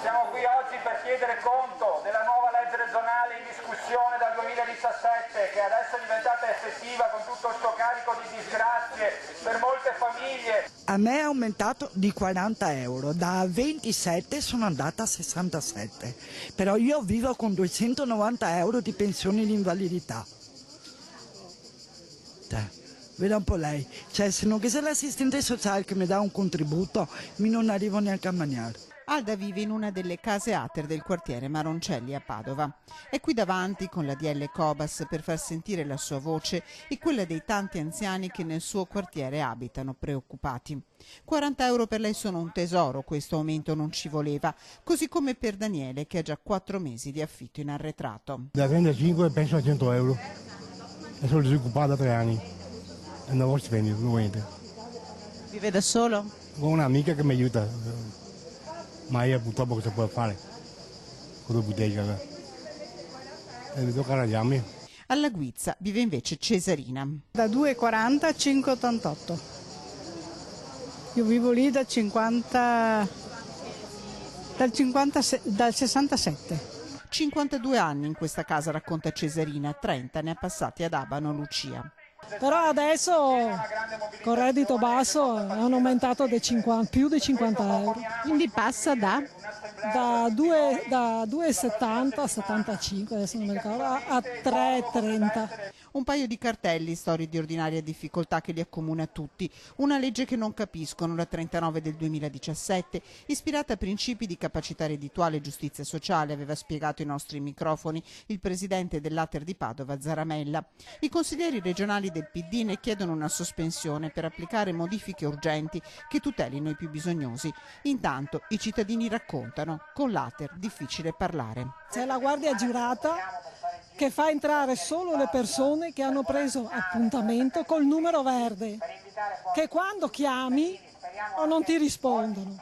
Siamo qui oggi per chiedere conto della nuova legge regionale in discussione dal 2017, che adesso è diventata effettiva con tutto sto carico di disgrazie per molte famiglie. A me è aumentato di 40 euro, da 27 sono andata a 67, però io vivo con 290 euro di pensione di invalidità. Veda un po' lei, cioè se non che sia l'assistente sociale che mi dà un contributo, mi non arrivo neanche a mangiare. Alda vive in una delle case ATER del quartiere Maroncelli a Padova. È qui davanti con la DL Cobas per far sentire la sua voce e quella dei tanti anziani che nel suo quartiere abitano preoccupati. 40 euro per lei sono un tesoro, questo aumento non ci voleva, così come per Daniele che ha già 4 mesi di affitto in arretrato. Da 35 penso a 100 euro e sono disoccupato da 3 anni e non ho stipendio, niente. Vive da solo? Ho un'amica che mi aiuta, ma io purtroppo cosa può fare? Con bottega e mi tocca arrangiarmi. Alla Guizza vive invece Cesarina. Da 2,40 a 5,88. Io vivo lì dal 67. 52 anni in questa casa, racconta Cesarina, 30 ne ha passati ad Abano Lucia. Però adesso con reddito basso hanno aumentato più di 50 euro. Quindi passa da 2,70 a 75, adesso non mi ricordo, a 3,30. Un paio di cartelli, storie di ordinaria difficoltà che li accomuna tutti. Una legge che non capiscono, la 39 del 2017, ispirata a principi di capacità reddituale e giustizia sociale, aveva spiegato ai nostri microfoni il presidente dell'Ater di Padova, Zaramella. I consiglieri regionali del PD ne chiedono una sospensione per applicare modifiche urgenti che tutelino i più bisognosi. Intanto i cittadini raccontano, con l'Ater difficile parlare. C'è la guardia giurata che fa entrare solo le persone che hanno preso appuntamento col numero verde, che quando chiami o non ti rispondono.